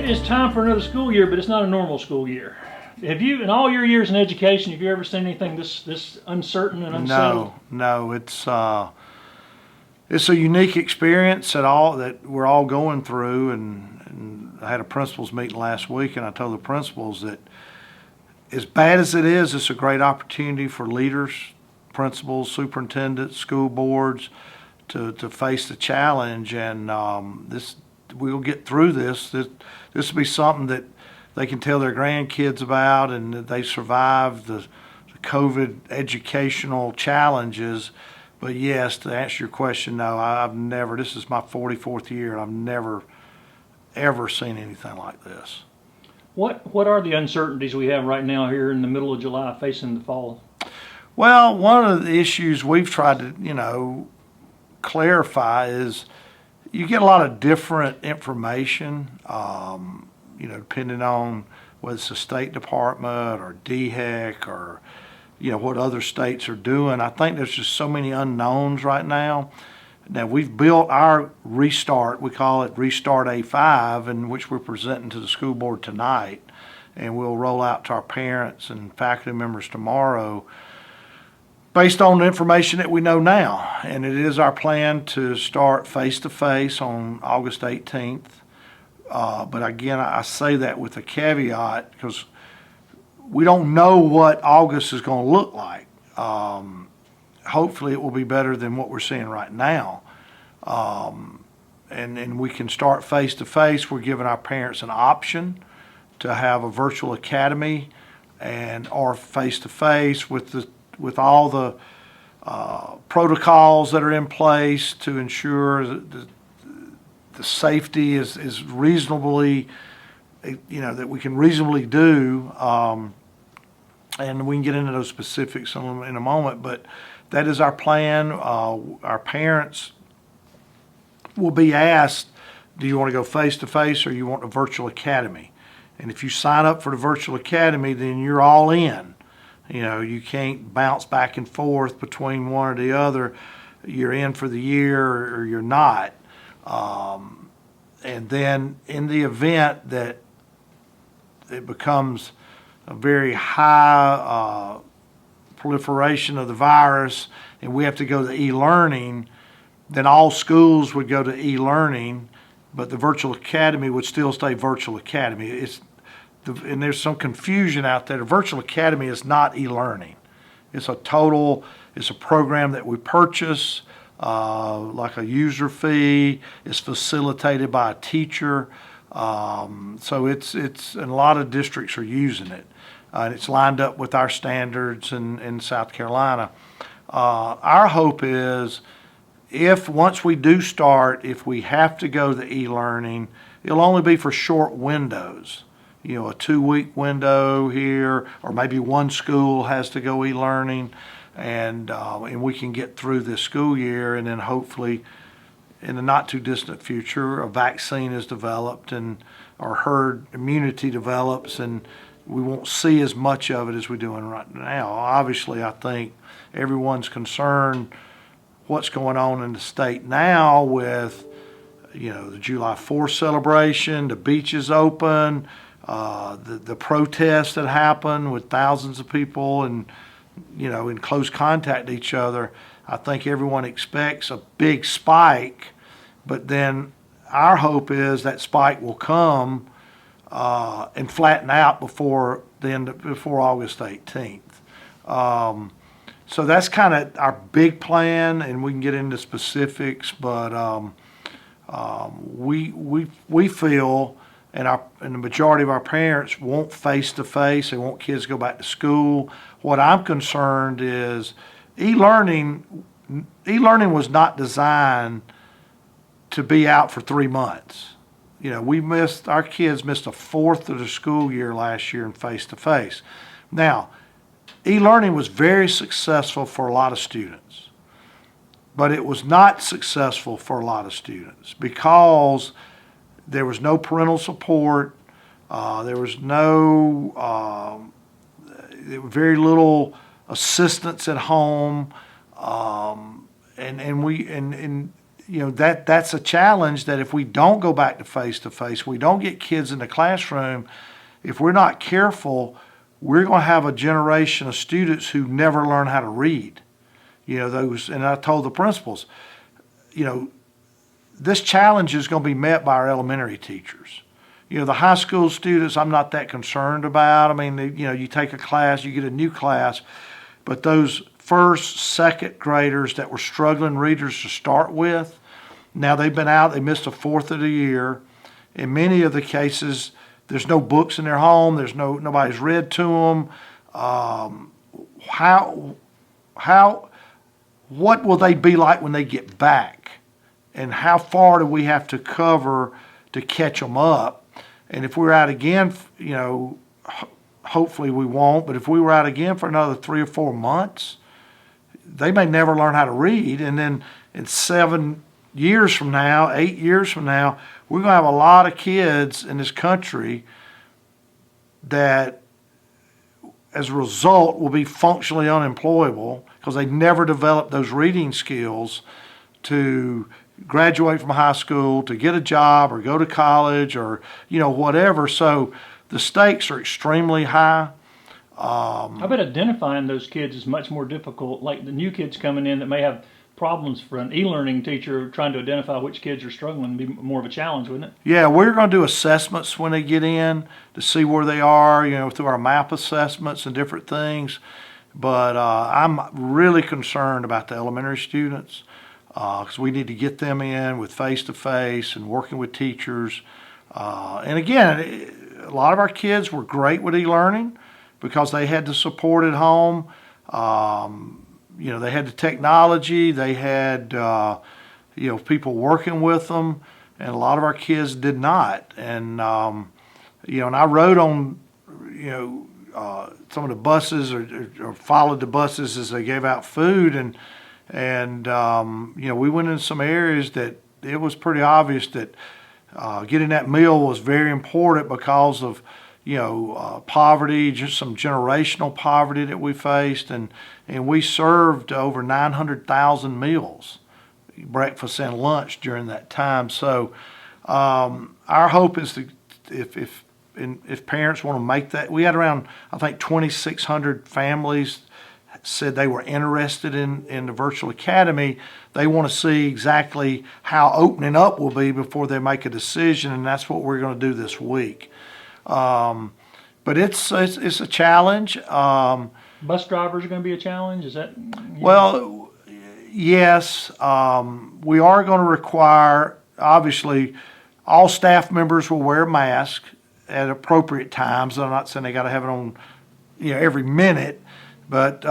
It's time for another school year, but it's not a normal school year. Have you, in all your years in education, have you ever seen anything this uncertain and unsettled? No, it's a unique experience that we're all going through, and I had a principals meeting last week, and I told the principals that as bad as it is, it's a great opportunity for leaders, principals, superintendents, school boards to face the challenge, and we'll get through this. This will be something that they can tell their grandkids about, and that they survived the COVID educational challenges. But yes, to answer your question, no, this is my 44th year, and I've never, ever seen anything like this. What are the uncertainties we have right now here in the middle of July facing the fall? Well, one of the issues we've tried to, clarify is you get a lot of different information, depending on whether it's the State Department or DHEC or, what other states are doing. I think there's just so many unknowns right now. Now, we've built our restart, we call it Restart A5, in which we're presenting to the school board tonight, and we'll roll out to our parents and faculty members tomorrow based on the information that we know now. And it is our plan to start face-to-face on August 18th. But again, I say that with a caveat because we don't know what August is going to look like. Hopefully it will be better than what we're seeing right now. And we can start face-to-face. We're giving our parents an option to have a virtual academy or face-to-face with all the protocols that are in place to ensure that the safety is reasonably, that we can reasonably do. And we can get into those specifics in a moment, but that is our plan. Our parents will be asked, do you want to go face-to-face or you want a virtual academy? And if you sign up for the virtual academy, then you're all in. You can't bounce back and forth between one or the other. You're in for the year or you're not. And then in the event that it becomes a very high proliferation of the virus and we have to go to e-learning, then all schools would go to e-learning, but the virtual academy would still stay virtual academy. And there's some confusion out there. The virtual academy is not e-learning. It's a program that we purchase, like a user fee. It's facilitated by a teacher. So it's and a lot of districts are using it. It's lined up with our standards in South Carolina. Our hope is once we do start, if we have to go to e-learning, it'll only be for short windows. A 2-week window here, or maybe one school has to go e-learning, and we can get through this school year, and then hopefully in the not too distant future a vaccine is developed and our herd immunity develops, and we won't see as much of it as we're doing right now. Obviously, I think everyone's concerned what's going on in the state now with the July 4th celebration, the beaches open, the protests that happen with thousands of people and in close contact to each other. I think everyone expects a big spike, but then our hope is that spike will come and flatten out before August 18th. So that's kind of our big plan, and we can get into specifics, but we feel, and the majority of our parents want face-to-face. They want kids to go back to school. What I'm concerned is e-learning was not designed to be out for 3 months. Our kids missed a fourth of the school year last year in face-to-face. Now, e-learning was very successful for a lot of students, but it was not successful for a lot of students because there was no parental support. There was very little assistance at home, and that's a challenge that if we don't go back to face, we don't get kids in the classroom, if we're not careful, we're going to have a generation of students who never learn how to read. And I told the principals, this challenge is going to be met by our elementary teachers. The high school students, I'm not that concerned about. I mean, you take a class, you get a new class, but those first, second graders that were struggling readers to start with, now they've been out, they missed a fourth of the year. In many of the cases, there's no books in their home, nobody's read to them. What will they be like when they get back? And how far do we have to cover to catch them up? And if we're out again, hopefully we won't, but if we were out again for another 3 or 4 months, they may never learn how to read. And then in 7 years from now, 8 years from now, we're going to have a lot of kids in this country that, as a result, will be functionally unemployable because they never developed those reading skills to graduate from high school, to get a job or go to college or, whatever. So the stakes are extremely high. I bet identifying those kids is much more difficult. Like the new kids coming in that may have problems for an e-learning teacher trying to identify which kids are struggling would be more of a challenge, wouldn't it? Yeah, we're going to do assessments when they get in to see where they are, through our map assessments and different things. But I'm really concerned about the elementary students because we need to get them in with face-to-face and working with teachers. And again, a lot of our kids were great with e-learning because they had the support at home. They had the technology, they had, people working with them, and a lot of our kids did not. And, and I rode on, some of the buses or followed the buses as they gave out food. And we went in some areas that it was pretty obvious that getting that meal was very important because of, poverty, just some generational poverty that we faced. And we served over 900,000 meals, breakfast and lunch during that time. So our hope is to, if parents want to make that, we had around, I think, 2,600 families said they were interested in the virtual academy. They want to see exactly how opening up will be before they make a decision, and that's what we're going to do this week. But it's a challenge. Bus drivers are going to be a challenge? Is that? Well, yes. We are going to require, obviously, all staff members will wear a mask at appropriate times. I'm not saying they got to have it on, every minute, but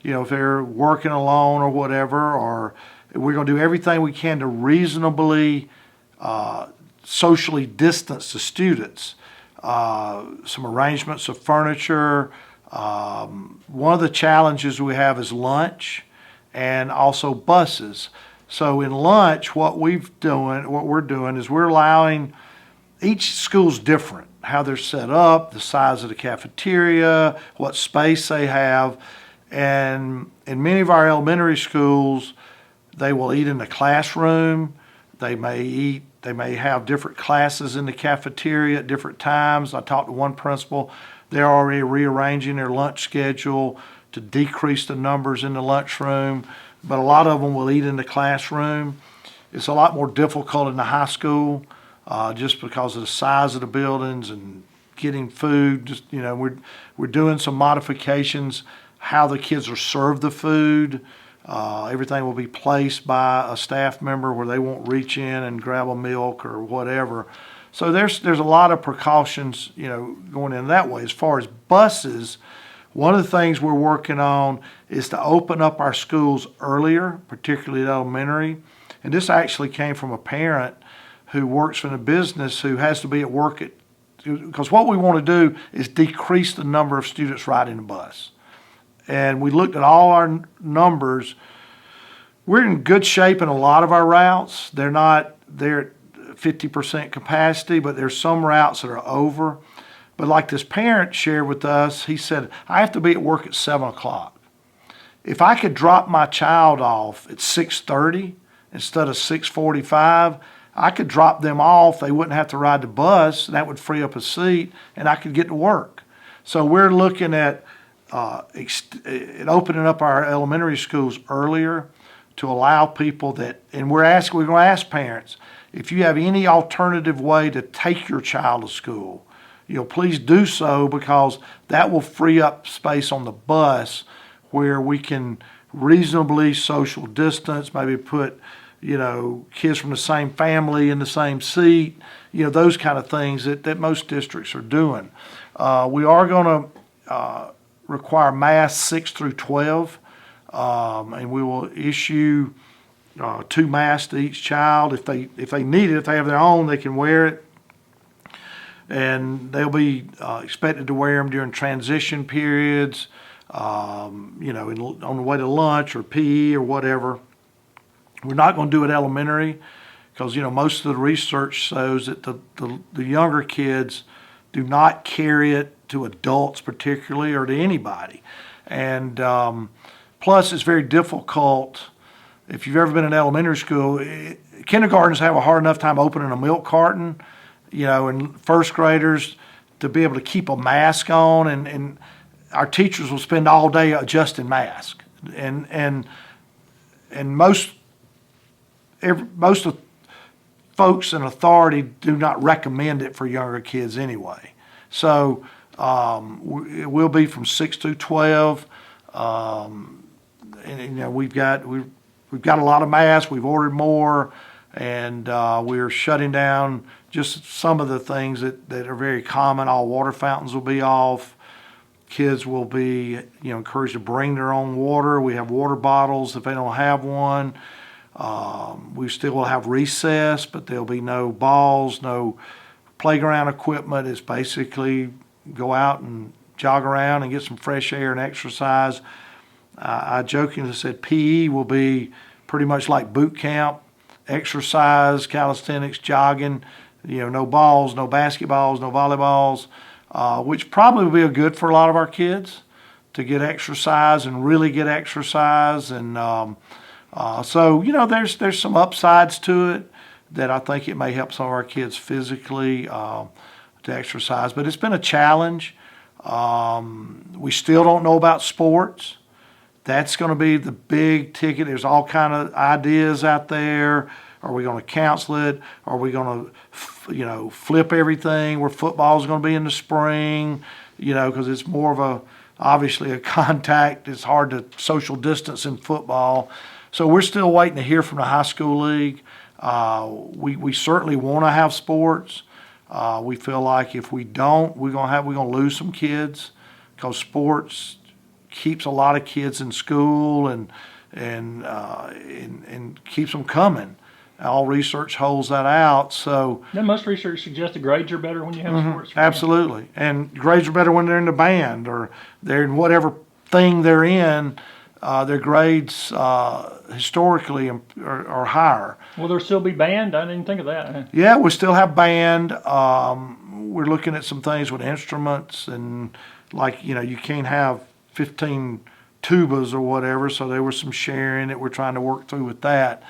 if they're working alone or whatever, or we're going to do everything we can to reasonably socially distance the students. Some arrangements of furniture. One of the challenges we have is lunch and also buses. So in lunch, what we're doing is we're allowing, each school's different, how they're set up, the size of the cafeteria, what space they have. And in many of our elementary schools, they will eat in the classroom. They may have different classes in the cafeteria at different times. I talked to one principal. They're already rearranging their lunch schedule to decrease the numbers in the lunchroom, but a lot of them will eat in the classroom. It's a lot more difficult in the high school just because of the size of the buildings and getting food. We're doing some modifications, how the kids are served the food. Everything will be placed by a staff member where they won't reach in and grab a milk or whatever. So there's a lot of precautions, going in that way. As far as buses, one of the things we're working on is to open up our schools earlier, particularly at elementary. And this actually came from a parent who works in a business who has to be at work because what we want to do is decrease the number of students riding the bus. And we looked at all our numbers. We're in good shape in a lot of our routes. They're at 50% capacity, but there's some routes that are over. But like this parent shared with us, he said, I have to be at work at 7 o'clock. If I could drop my child off at 6:30 instead of 6:45, I could drop them off. They wouldn't have to ride the bus. That would free up a seat, and I could get to work. So we're looking at opening up our elementary schools earlier to allow people that, and we're going to ask parents, if you have any alternative way to take your child to school, please do so, because that will free up space on the bus where we can reasonably social distance, maybe put, kids from the same family in the same seat, those kind of things that most districts are doing. We are going to require masks 6 through 12, and we will issue 2 masks to each child. If they need it, if they have their own, they can wear it. And they'll be expected to wear them during transition periods, on the way to lunch or PE or whatever. We're not going to do it elementary because, most of the research shows that the younger kids do not carry it to adults particularly, or to anybody. And plus, it's very difficult. If you've ever been in elementary school, kindergartners have a hard enough time opening a milk carton, and first graders to be able to keep a mask on, and our teachers will spend all day adjusting masks. And most of folks in authority do not recommend it for younger kids anyway. So it will be from 6 through 12. We've got a lot of masks. We've ordered more, and we're shutting down just some of the things that are very common. All water fountains will be off. Kids will be encouraged to bring their own water. We have water bottles if they don't have one. We still will have recess, but there'll be no balls, no playground equipment. It's basically go out and jog around and get some fresh air and exercise. I jokingly said PE will be pretty much like boot camp, exercise, calisthenics, jogging, no balls, no basketballs, no volleyballs, which probably will be good for a lot of our kids to get exercise and really get exercise. And so, there's some upsides to it that I think it may help some of our kids physically to exercise. But it's been a challenge. We still don't know about sports. That's going to be the big ticket. There's all kind of ideas out there. Are we going to cancel it? Are we going to, flip everything where football is going to be in the spring? Because it's more of obviously a contact. It's hard to social distance in football. So we're still waiting to hear from the high school league. We certainly want to have sports. We feel like if we don't, we're going to lose some kids, because sports keeps a lot of kids in school and keeps them coming. All research holds that out. So most research suggests the grades are better when you have sports. Absolutely, and grades are better when they're in the band or they're in whatever thing they're in. Their grades historically are higher. Will there still be band? I didn't think of that. Yeah, we still have band. We're looking at some things with instruments, and you can't have 15 tubas or whatever, so there was some sharing that we're trying to work through with that.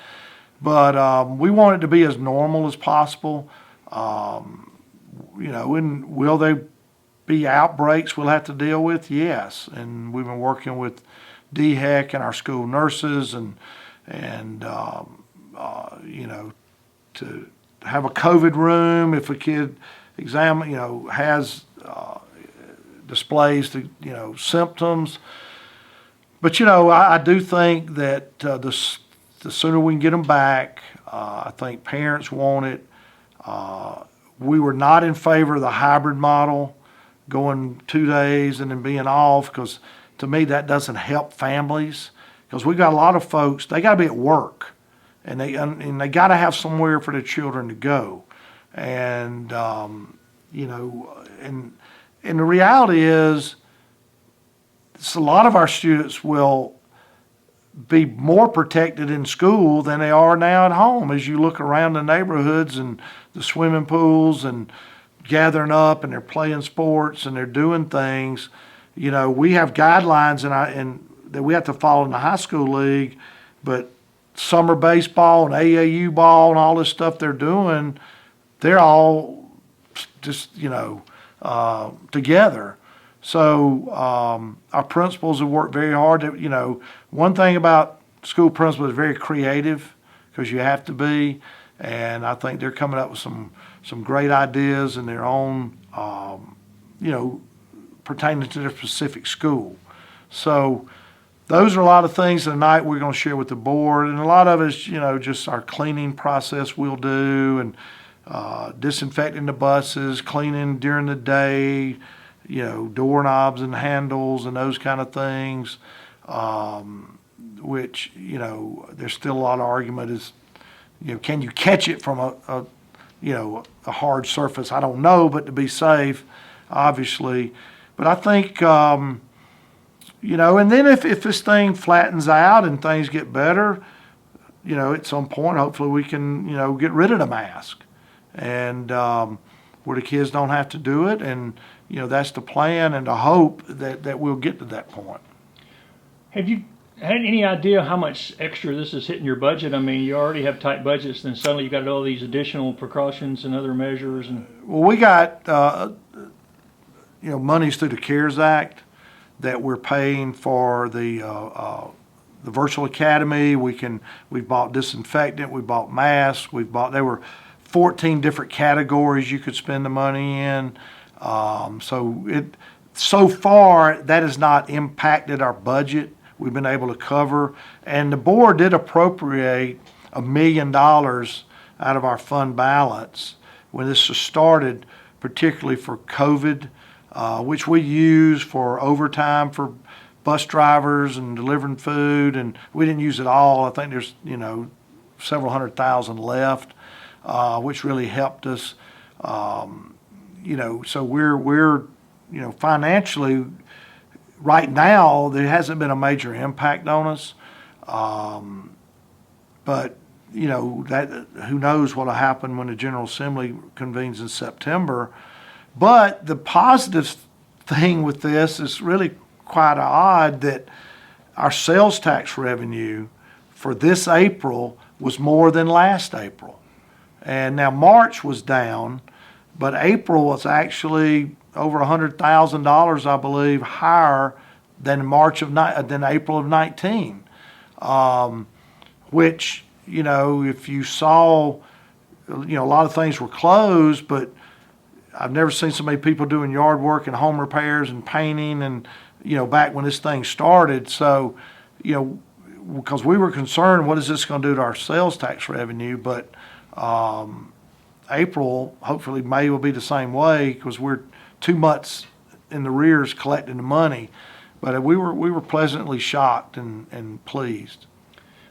But we want it to be as normal as possible. And will there be outbreaks we'll have to deal with? Yes. And we've been working with DHEC and our school nurses and to have a COVID room if a kid has displays the symptoms. But I do think that the sooner we can get them back, I think parents want it. We were not in favor of the hybrid model, going 2 days and then being off, because to me that doesn't help families. Because we've got a lot of folks, they got to be at work, and they got to have somewhere for their children to go. And and the reality is, a lot of our students will be more protected in school than they are now at home. As you look around the neighborhoods and the swimming pools and gathering up, and they're playing sports and they're doing things, we have guidelines that we have to follow in the high school league, but summer baseball and AAU ball and all this stuff they're doing, they're all just, together. So our principals have worked very hard. One thing about school principals is very creative, because you have to be, and I think they're coming up with some great ideas in their own, pertaining to their specific school. So those are a lot of things tonight we're going to share with the board, and a lot of it is, just our cleaning process we'll do, and disinfecting the buses, cleaning during the day, doorknobs and handles and those kind of things, which, there's still a lot of argument is, can you catch it from a hard surface? I don't know, but to be safe, obviously. But I think, and then if this thing flattens out and things get better, at some point, hopefully we can, get rid of the mask, and where the kids don't have to do it. And, that's the plan and the hope that we'll get to that point. Have you had any idea how much extra this is hitting your budget? I mean, you already have tight budgets, then suddenly you got all these additional precautions and other measures. Well, we got, monies through the CARES Act that we're paying for the virtual academy. We've bought disinfectant, we bought masks, there were 14 different categories you could spend the money in. So far that has not impacted our budget. We've been able to cover, and the board did appropriate $1 million out of our fund balance when this was started, particularly for COVID, which we use for overtime for bus drivers and delivering food, and we didn't use it all. I think there's several $100,000 left, which really helped us. So we're financially right now there hasn't been a major impact on us, but that who knows what'll happen when the General Assembly convenes in September. But the positive thing with this is really quite odd that our sales tax revenue for this April was more than last April. And now March was down, but April was actually over $100,000, I believe, higher than April of 19. Which, if you saw, a lot of things were closed, but I've never seen so many people doing yard work and home repairs and painting and, back when this thing started. So, because we were concerned, what is this going to do to our sales tax revenue? But April, hopefully May will be the same way, because we're 2 months in the rears collecting the money. But we were pleasantly shocked and pleased.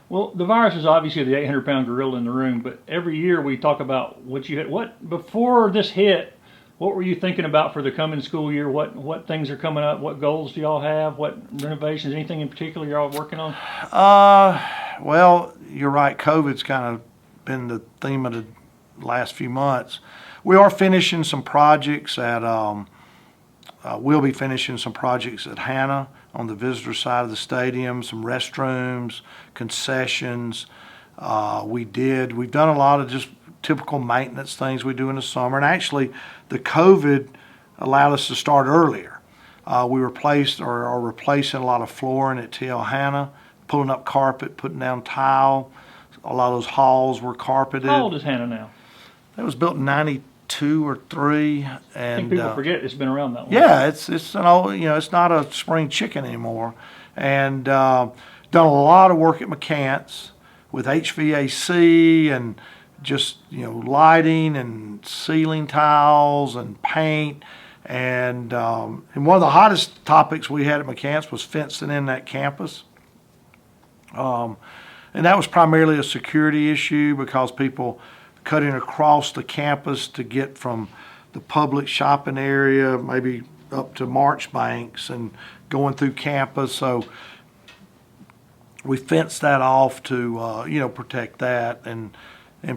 Well, the virus is obviously the 800-pound gorilla in the room, but every year we talk about what you hit. Before this hit, what were you thinking about for the coming school year? What things are coming up? What goals do y'all have? What renovations? Anything in particular you're all working on? Well, you're right. COVID's kind of been the theme of the last few months. We are finishing some projects we'll be finishing some projects at Hannah on the visitor side of the stadium, some restrooms, concessions. We've done a lot of just typical maintenance things we do in the summer. And actually, the COVID allowed us to start earlier. We replacing a lot of flooring at TL Hannah, pulling up carpet, putting down tile. A lot of those halls were carpeted. How old is Hannah now? It was built in 92 or 3. And I think people forget it's been around that long. Yeah, it's an old, it's not a spring chicken anymore. And done a lot of work at McCants with HVAC and just, lighting and ceiling tiles and paint. And one of the hottest topics we had at McCants was fencing in that campus. And that was primarily a security issue, because people cutting across the campus to get from the public shopping area maybe up to Marchbanks and going through campus. So we fenced that off to protect that, and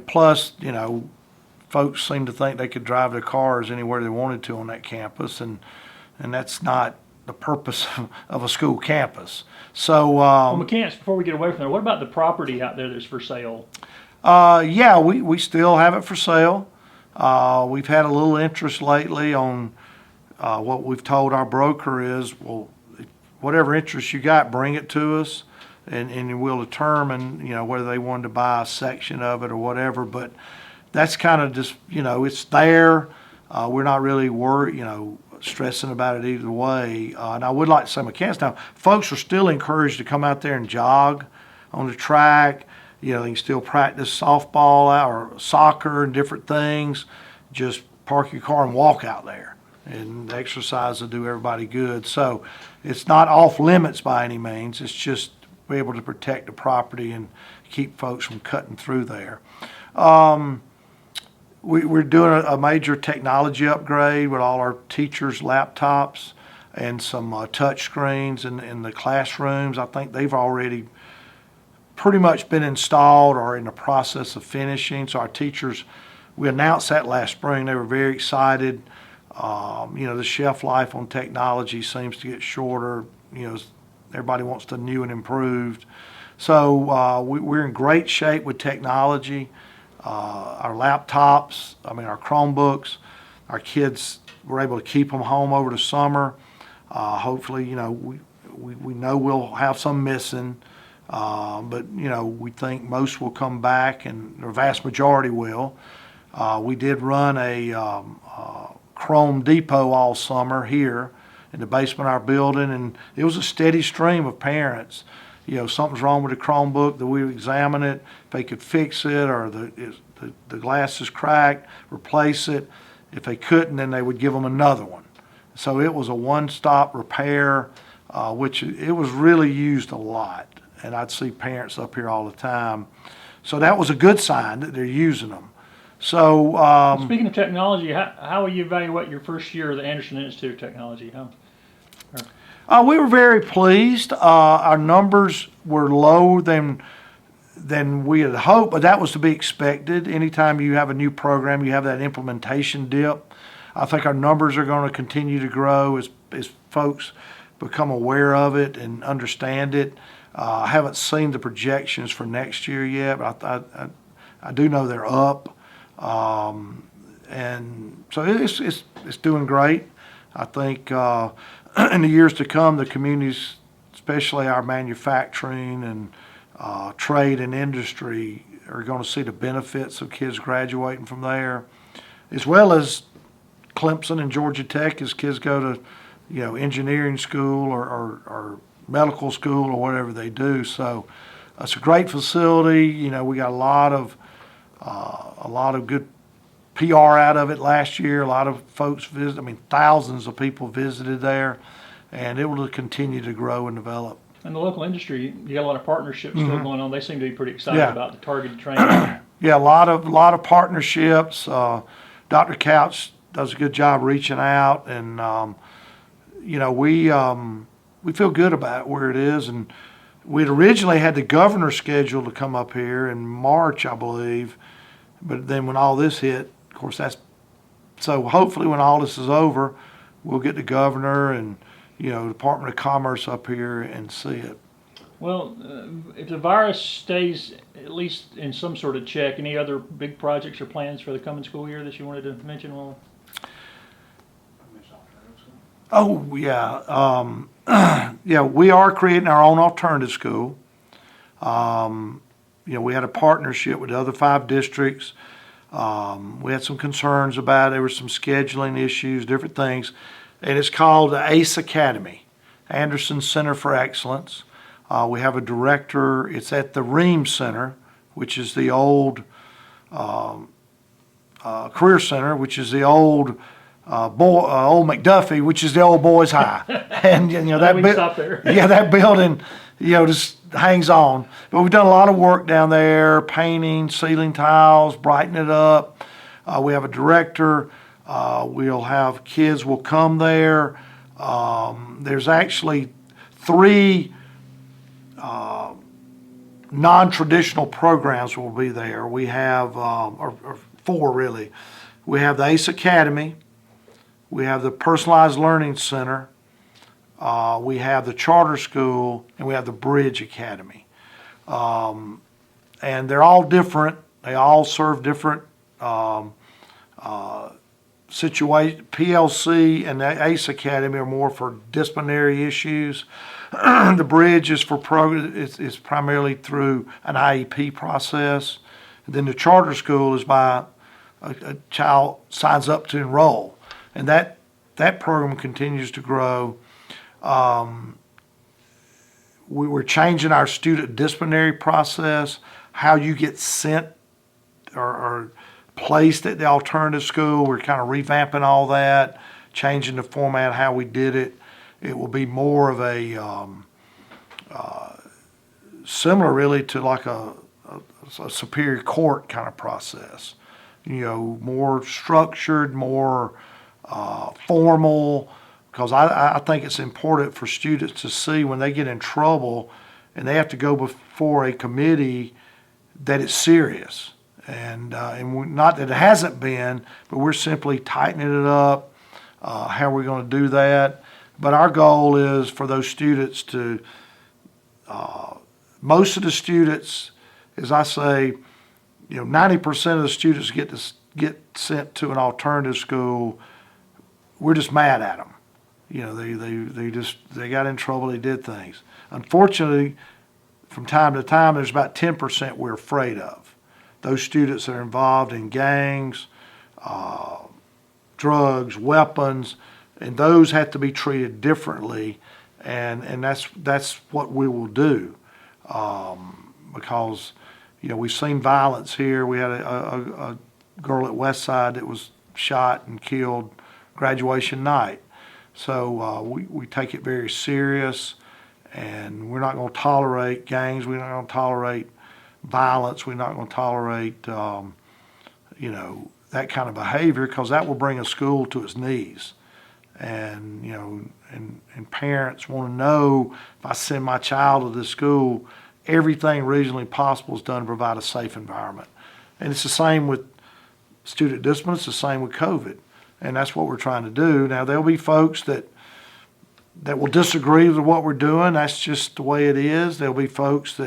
plus folks seem to think they could drive their cars anywhere they wanted to on that campus, and that's not the purpose of a school campus. So, Well, mechanics, before we get away from there, what about the property out there that's for sale? yeah, we still have it for sale. We've had a little interest lately on what we've told our broker is, well, whatever interest you got, bring it to us, and we'll determine, whether they wanted to buy a section of it or whatever. But that's kind of just, it's there. We're not really worried, stressing about it either way. And I would like to say mechanics now, folks are still encouraged to come out there and jog on the track. They can still practice softball or soccer and different things. Just park your car and walk out there. And exercise will do everybody good. So it's not off limits by any means. It's just we're able to protect the property and keep folks from cutting through there. We're doing a major technology upgrade with all our teachers' laptops and some touch screens in the classrooms. I think they've already pretty much been installed or in the process of finishing. So our teachers, we announced that last spring. They were very excited. The shelf life on technology seems to get shorter. Everybody wants the new and improved. So we're in great shape with technology. Our laptops, our Chromebooks, our kids were able to keep them home over the summer. Hopefully, we know we'll have some missing, but we think most will come back, and the vast majority will. We did run a Chrome depot all summer here in the basement of our building, and it was a steady stream of parents. Something's wrong with the Chromebook, that we would examine it, if they could fix it, or the glass is cracked, replace it. If they couldn't, then they would give them another one. So it was a one-stop repair, which it was really used a lot. And I'd see parents up here all the time. So that was a good sign that they're using them. So speaking of technology, how will you evaluate your first year of the Anderson Institute of Technology? We were very pleased. Our numbers were lower than we had hoped, but that was to be expected. Anytime you have a new program, you have that implementation dip. I think our numbers are going to continue to grow as folks become aware of it and understand it. I haven't seen the projections for next year yet, but I do know they're up. And so it's doing great. I think in the years to come, the communities, especially our manufacturing and trade and industry, are going to see the benefits of kids graduating from there, as well as Clemson and Georgia Tech as kids go to, engineering school or medical school or whatever they do. So it's a great facility. We got a lot of good PR out of it last year. A lot of folks visited. Thousands of people visited there, and it will continue to grow and develop. And the local industry, you got a lot of partnerships still going on. They seem to be pretty excited Yeah. about the targeted training. Yeah, a lot of partnerships. Dr. Couch does a good job reaching out, and we feel good about where it is. And we'd originally had the governor scheduled to come up here in March, I believe, but then when all this hit, of course, so hopefully when all this is over, we'll get the governor and Department of Commerce up here and see it. Well, if the virus stays at least in some sort of check, any other big projects or plans for the coming school year that you wanted to mention? Oh, yeah. Yeah, we are creating our own alternative school. We had a partnership with the other 5 districts. We had some concerns about it. There were some scheduling issues, different things. And it's called the ACE Academy, Anderson Center for Excellence. We have a director. It's at the Reams Center, which is the old Career Center, which is the old old McDuffie, which is the old boys' high. And Stop there. yeah, that building, just hangs on. But we've done a lot of work down there, painting, ceiling tiles, brightening it up. We have a director. We'll have kids will come there. There's actually 3 non-traditional programs will be there. We have, or 4 really. We have the ACE Academy. We have the Personalized Learning Center. we have the charter school, and we have the Bridge Academy. And they're all different. They all serve different situation. PLC and the ACE Academy are more for disciplinary issues. The Bridge is for is primarily through an IEP process. And then the charter school is by a child signs up to enroll, and that program continues to grow. We were changing our student disciplinary process, how you get sent or placed at the alternative school. We're kind of revamping all that, changing the format, how we did it. It will be more of a similar really to like a superior court kind of process. More structured, more formal, because I think it's important for students to see when they get in trouble and they have to go before a committee that it's serious. And not that it hasn't been, but we're simply tightening it up, how we're going to do that. But our goal is for those students to, most of the students, as I say, 90% of the students get sent to an alternative school. We're just mad at them. They got in trouble. They did things. Unfortunately, from time to time, there's about 10% we're afraid of. Those students that are involved in gangs, drugs, weapons, and those have to be treated differently. And that's what we will do, because we've seen violence here. We had a girl at Westside that was shot and killed graduation night. So we take it very serious, and we're not going to tolerate gangs. We're not going to tolerate violence. We're not going to tolerate that kind of behavior, because that will bring a school to its knees. And and parents want to know, if I send my child to this school, everything reasonably possible is done to provide a safe environment. And it's the same with student discipline. It's the same with COVID. And that's what we're trying to do. Now, there'll be folks that will disagree with what we're doing. That's just the way it is. There'll be folks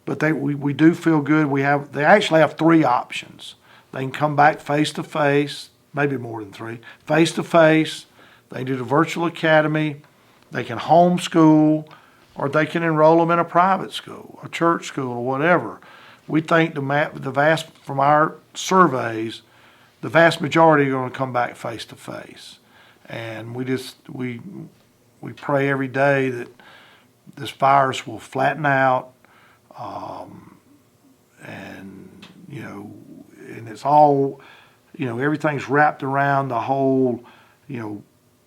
but we do feel good. They actually have three options. They can come back face to face, maybe more than three. Face to face, they can do the virtual academy, they can homeschool, or they can enroll them in a private school, a church school, or whatever. We think from our surveys, the vast majority are going to come back face to face. And we pray every day that this virus will flatten out, and it's all, everything's wrapped around the whole,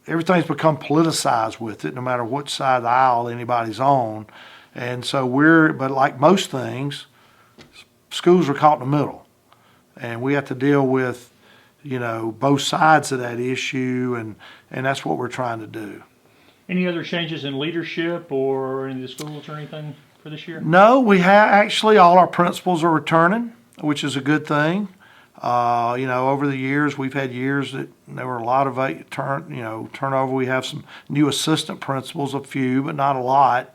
everything's become politicized with it, no matter what side of the aisle anybody's on. And so but like most things, schools are caught in the middle, and we have to deal with, both sides of that issue, and that's what we're trying to do. Any other changes in leadership or in the schools or anything for this year? No, we have actually, all our principals are returning, which is a good thing. Over the years, we've had years that there were a lot of turnover. We have some new assistant principals, a few, but not a lot.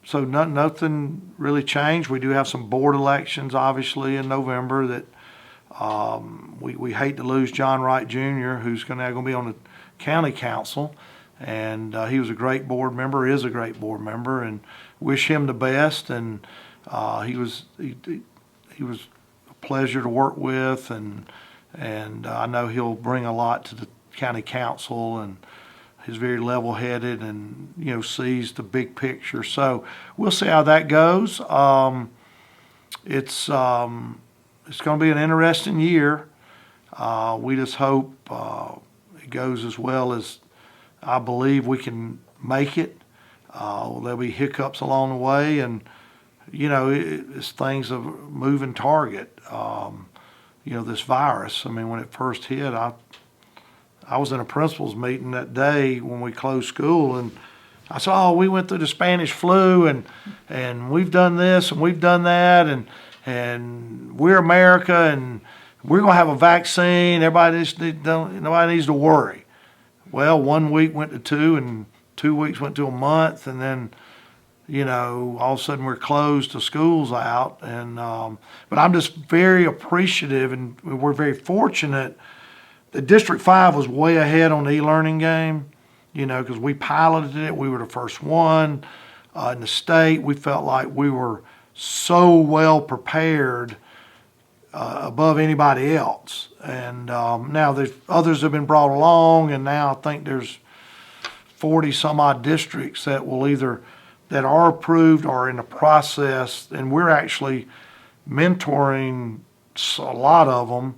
So nothing really changed. We do have some board elections, obviously, in November that we hate to lose John Wright Jr., who's going to be on the county council. And he was a great board member, is a great board member, and wish him the best. And he was a pleasure to work with, and I know he'll bring a lot to the county council, and he's very level-headed and sees the big picture. So we'll see how that goes. It's going to be an interesting year. We just hope it goes as well as I believe we can make it. There'll be hiccups along the way, and it's things of a moving target. This virus. I mean, when it first hit, I was in a principal's meeting that day when we closed school, and I said, "Oh, we went through the Spanish flu, and we've done this and we've done that, and we're America, and we're going to have a vaccine. Nobody needs to worry. Well, 1 week went to 2, and 2 weeks went to a month, and then, all of a sudden we're closed, the school's out. And but I'm just very appreciative, and we're very fortunate that District 5 was way ahead on the e-learning game, because we piloted it. We were the first one in the state. We felt like we were so well prepared above anybody else. And now there's others have been brought along, and now I think there's 40 some odd districts that are approved or in the process, and we're actually mentoring a lot of them.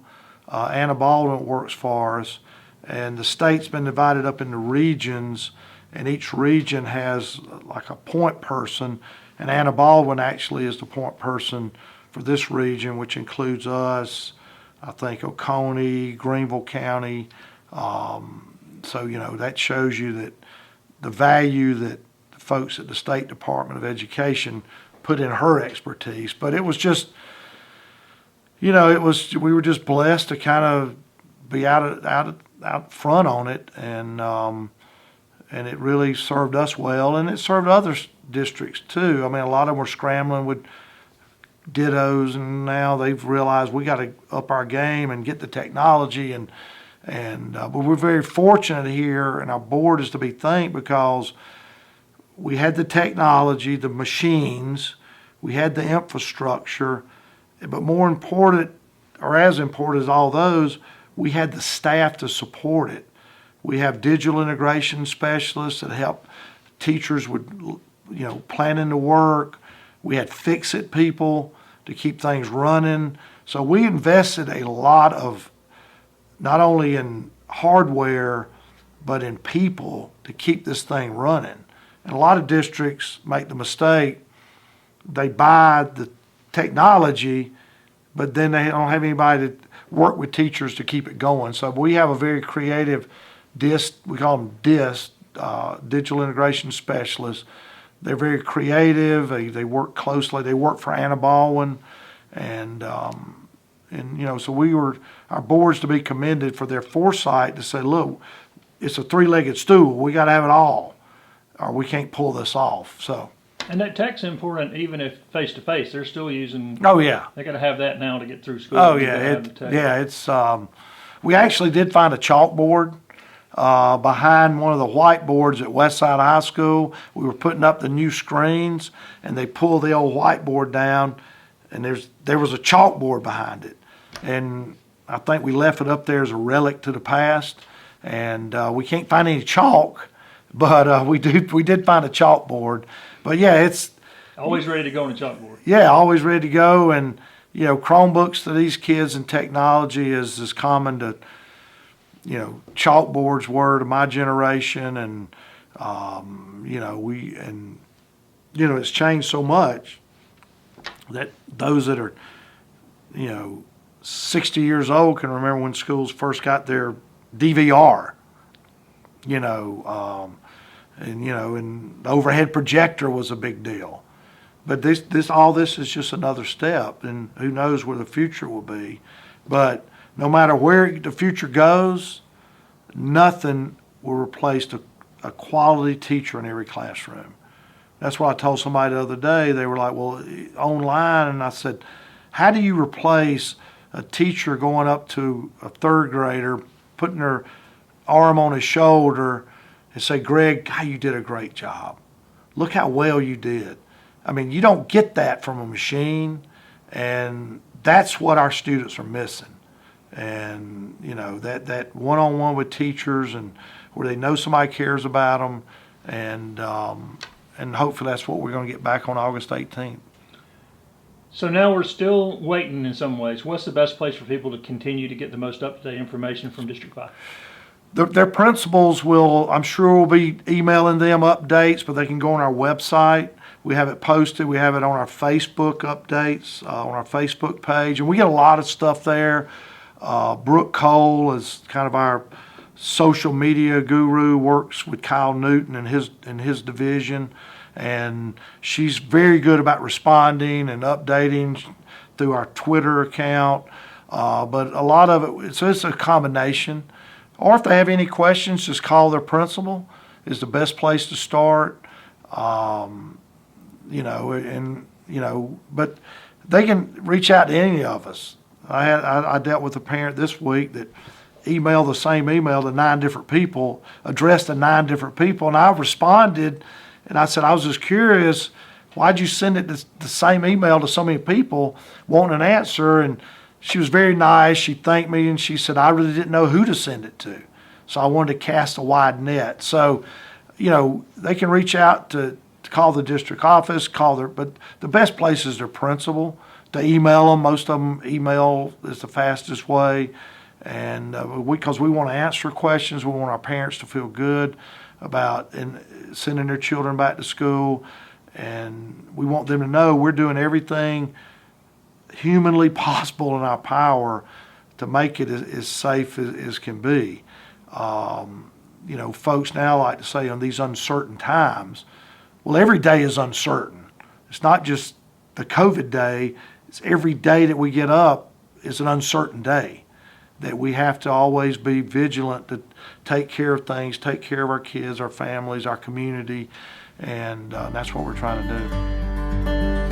Anna Baldwin works for us, and the state's been divided up into regions, and each region has like a point person, and Anna Baldwin actually is the point person for this region, which includes us, I think Oconee, Greenville County. So, that shows you that the value that the folks at the State Department of Education put in her expertise. But it was just, we were just blessed to kind of be out front on it, and it really served us well, and it served other districts too. I mean, a lot of them were scrambling with dittos, and now they've realized we got to up our game and get the technology, but we're very fortunate here, and our board is to be thanked because we had the technology, the machines, we had the infrastructure, but more important, or as important as all those, we had the staff to support it. We have digital integration specialists that help teachers with, planning the work. We had fix-it people to keep things running. So we invested a lot of, not only in hardware, but in people to keep this thing running. And a lot of districts make the mistake, they buy the technology, but then they don't have anybody to work with teachers to keep it going. So we have a very creative Dist, we call them Dist, digital integration specialists. They're very creative. They work closely. They work for Anna Baldwin, and so our board's to be commended for their foresight to say, look, it's a three-legged stool. We got to have it all, or we can't pull this off. So. And that tech's important, even if face to face. They're still using. Oh yeah. They got to have that now to get through school. Oh yeah. It's. We actually did find a chalkboard behind one of the whiteboards at Westside High School. We were putting up the new screens, and they pulled the old whiteboard down, and there was a chalkboard behind it. And I think we left it up there as a relic to the past. And we can't find any chalk, but we did find a chalkboard. But yeah, it's always ready to go on a chalkboard. Yeah, always ready to go. And Chromebooks to these kids and technology is as common to chalkboards were to my generation, and it's changed so much that those that are 60 years old can remember when schools first got their DVR, and the overhead projector was a big deal. But all this is just another step, and who knows where the future will be. But no matter where the future goes, nothing will replace a quality teacher in every classroom. That's what I told somebody the other day. They were like, well, online, and I said, how do you replace a teacher going up to a third grader, putting her arm on his shoulder and say, Greg, God, you did a great job. Look how well you did. I mean, you don't get that from a machine, and that's what our students are missing. And, that one-on-one with teachers, and where they know somebody cares about them, and hopefully that's what we're going to get back on August 18th. So now we're still waiting in some ways. What's the best place for people to continue to get the most up-to-date information from District 5? Their principals I'm sure will be emailing them updates, but they can go on our website. We have it posted. We have it on our Facebook updates, on our Facebook page. And we get a lot of stuff there. Brooke Cole is kind of our social media guru, works with Kyle Newton and his division. And she's very good about responding and updating through our Twitter account. But a lot of it, so it's a combination. Or if they have any questions, just call their principal is the best place to start. But they can reach out to any of us. I dealt with a parent this week that emailed the same email to 9 different people, addressed to 9 different people, and I responded, and I said, I was just curious, why'd you send it the same email to so many people, wanting an answer? And she was very nice. She thanked me, and she said, I really didn't know who to send it to. So I wanted to cast a wide net. So, they can reach out to call the district office, but the best place is their principal. To email them, most of them email is the fastest way. And because we want to answer questions, we want our parents to feel good about sending their children back to school. And we want them to know we're doing everything humanly possible in our power to make it as safe as can be. Folks now like to say on these uncertain times, well, every day is uncertain. It's not just the COVID day. It's every day that we get up is an uncertain day, that we have to always be vigilant to take care of things, take care of our kids, our families, our community, and that's what we're trying to do.